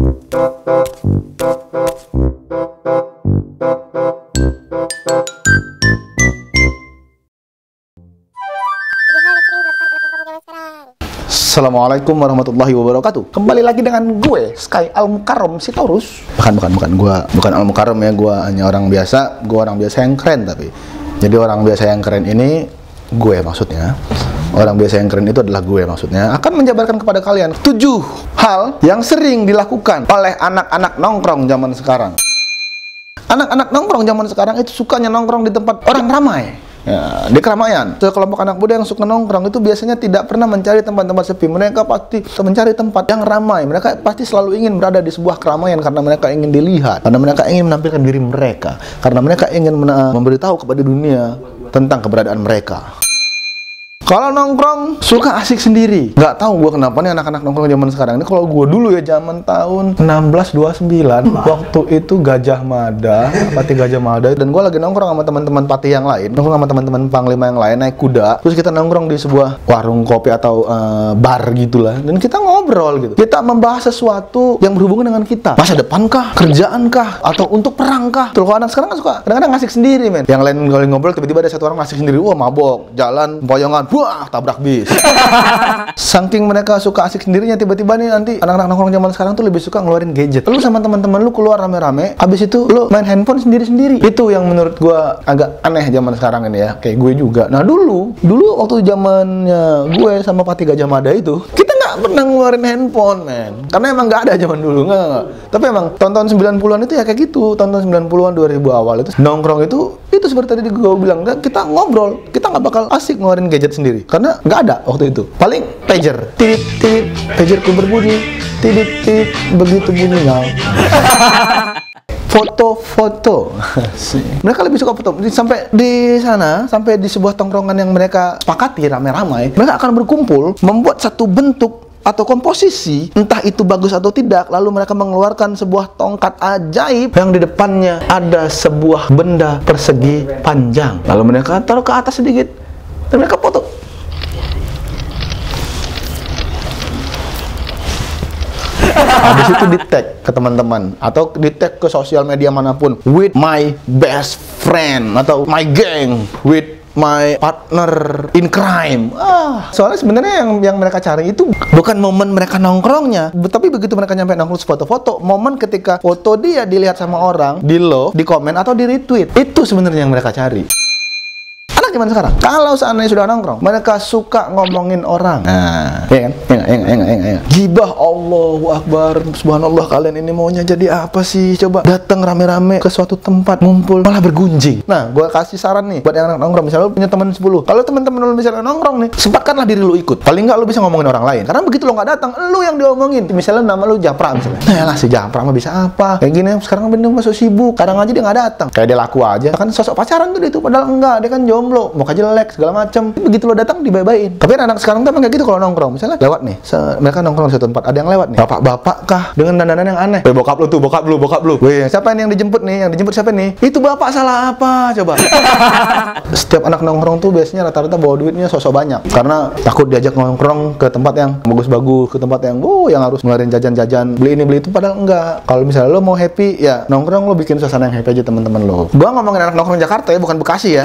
Assalamualaikum warahmatullahi wabarakatuh. Kembali lagi dengan gue, Sky Al-Mukarram Sitorus. Bukan Al-Mukarram ya, gue hanya orang biasa. Gue orang biasa yang keren tapi. Jadi orang biasa yang keren ini gue maksudnya. Orang biasa yang keren itu adalah gue maksudnya. Akan menjabarkan kepada kalian 7 hal yang sering dilakukan oleh anak-anak nongkrong zaman sekarang. Anak-anak nongkrong zaman sekarang itu sukanya nongkrong di tempat orang ramai. Ya, di keramaian. Sekelompok anak muda yang suka nongkrong itu biasanya tidak pernah mencari tempat-tempat sepi. Mereka pasti mencari tempat yang ramai. Mereka pasti selalu ingin berada di sebuah keramaian karena mereka ingin dilihat, karena mereka ingin menampilkan diri mereka, karena mereka ingin memberitahu kepada dunia tentang keberadaan mereka. Kalau nongkrong suka asik sendiri. Nggak tahu gue kenapa nih anak-anak nongkrong zaman sekarang ini. Kalau gue dulu ya zaman tahun 1629 waktu itu Gajah Mada, Patih Gajah Mada, dan gue lagi nongkrong sama teman-teman patih yang lain, nongkrong sama teman-teman panglima yang lain naik kuda. Terus kita nongkrong di sebuah warung kopi atau bar gitulah, dan kita ngobrol gitu. Kita membahas sesuatu yang berhubungan dengan kita. Masa depan kah? Kerjaan kah? Atau untuk perang kah? Tuh, kalau anak sekarang kan suka kadang-kadang asik sendiri, men. Yang lain kalau ngobrol tiba-tiba ada satu orang asik sendiri. Wah, mabok, jalan, poyongan. Wah, tabrak bis. Saking mereka suka asik sendirinya, tiba-tiba nih nanti anak-anak nongkrong zaman sekarang tuh lebih suka ngeluarin gadget. Lu sama teman-teman lu keluar rame-rame, habis itu lu main handphone sendiri-sendiri. Itu yang menurut gua agak aneh zaman sekarang ini ya. Kayak gue juga. Nah, dulu waktu zamannya gue sama Patih Gajah Mada itu, kita nggak pernah ngeluarin handphone, men. Karena emang nggak ada zaman dulu, nggak. Tapi emang tahun-tahun 90-an itu ya kayak gitu. Tahun-tahun 90-an 2000 awal itu nongkrong itu seperti tadi gue bilang, kita ngobrol, kita nggak bakal asik ngeluarin gadget sendiri karena nggak ada waktu itu. Paling pager, tit, pagerku berbunyi, tit, begitu bunyinya. Foto-foto. Mereka lebih suka foto. Sampai di sana, sampai di sebuah tongkrongan yang mereka sepakati ramai-ramai, mereka akan berkumpul membuat satu bentuk atau komposisi, entah itu bagus atau tidak, lalu mereka mengeluarkan sebuah tongkat ajaib yang di depannya ada sebuah benda persegi panjang. Lalu mereka taruh ke atas sedikit dan mereka foto. Habis itu di-tag ke teman-teman atau di-tag ke sosial media manapun, with my best friend atau my gang, with my partner in crime. Soalnya sebenarnya yang mereka cari itu bukan momen mereka nongkrongnya, tapi begitu mereka nyampe nongkrong foto-foto, momen ketika foto dia dilihat sama orang, di love, di komen atau di retweet. Itu sebenarnya yang mereka cari. Anak zaman sekarang, kalau seandainya sudah nongkrong, mereka suka ngomongin orang. Nah, ya kan? Ya. Gibah, Allahu Akbar, subhanallah, kalian ini maunya jadi apa sih? Coba datang rame-rame ke suatu tempat, ngumpul, malah bergunjing. Nah, gue kasih saran nih buat yang anak nongkrong. Misalnya lu punya teman 10. Kalau teman-teman lu misalnya nongkrong nih, sempatkanlah diri lu ikut. Paling nggak lu bisa ngomongin orang lain. Karena begitu lu nggak datang, lu yang diomongin. Misalnya nama lu Japra misalnya. Nah lah, si Japra mah bisa apa? Kayak gini, sekarang bener masuk sibuk. Kadang aja dia nggak datang. Kayak dia laku aja. Kan sosok pacaran tuh dia tuh, padahal enggak. Dia kan jomblo, muka jelek segala macam. Begitu lo datang dibaik-baikin. Tapi anak sekarang tuh emang kayak gitu kalau nongkrong. Misalnya lewat nih, mereka nongkrong di suatu tempat, ada yang lewat nih, bapak-bapak kah dengan dandanan yang aneh. Bokap lu tuh, bokap lu. Weh, siapa ini yang dijemput nih? Yang dijemput siapa nih? Itu bapak salah apa? Coba. Setiap anak nongkrong tuh biasanya rata-rata bawa duitnya sosok banyak. Karena takut diajak nongkrong ke tempat yang bagus-bagus, ke tempat yang yang harus ngeluarin jajan-jajan, beli ini beli itu, padahal enggak. Kalau misalnya lo mau happy, ya nongkrong lo bikin suasana yang happy aja teman-teman lo. Gua ngomongin anak nongkrong Jakarta ya, bukan Bekasi ya.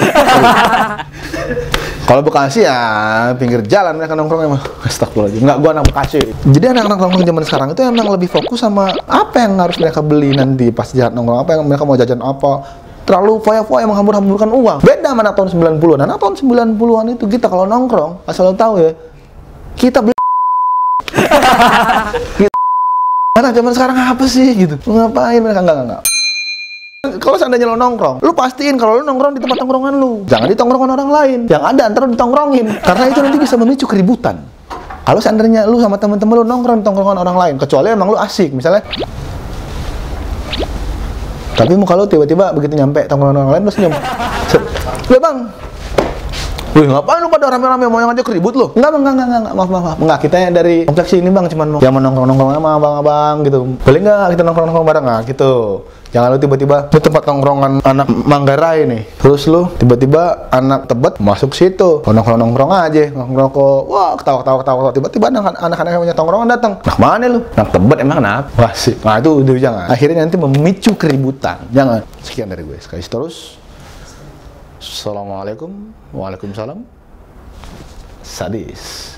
Kalau Bekasi ya pinggir jalan mereka nongkrongnya mah. Astagfirullahaladzim. Enggak, gua anak Bekasi. Jadi anak-anak nongkrong zaman sekarang itu emang lebih fokus sama apa yang harus mereka beli nanti pas jalan nongkrong, apa yang mereka mau jajan apa. Terlalu foya-foya menghambur-hamburkan uang. Beda sama anak tahun 90-an. Anak tahun 90-an itu kita kalau nongkrong, asal lo tahu ya, kita beli. Anak zaman sekarang apa sih gitu? Ngapain mereka? Enggak. Kalau seandainya lo nongkrong, lo pastiin kalau lo nongkrong di tempat tongkrongan lo, jangan di tongkrongan orang lain. Yang ada antara lo ditongkrongin, karena itu nanti bisa memicu keributan. Kalau seandainya lo sama temen-temen lo nongkrong di tongkrongan orang lain, kecuali emang lo asik, misalnya. Tapi muka lo tiba-tiba begitu nyampe tongkrongan orang lain lo senyum. Udah bang, Wih, ngapain lu pada rame-rame mau yang ngajak ribut lu? Enggak, maaf. Enggak, kita yang dari kompleks ini bang, cuman mau yang nongkrong-nongkrong sama abang-abang gitu. Boleh nggak kita nongkrong-nongkrong bareng nggak gitu? Jangan lu tiba-tiba itu tempat nongkrongan anak Manggarai nih. Terus lu tiba-tiba anak Tebet masuk situ. Nongkrong aja, nongkrong wah ketawa. Tiba-tiba anak-anak yang punya tongkrongan datang. Nah, mana lu? Anak Tebet emang kenapa? Wah sih. Nah, itu jangan. Akhirnya nanti memicu keributan. Jangan. Sekian dari gue. Sekali terus. Assalamualaikum. Waalaikumsalam. Sadis.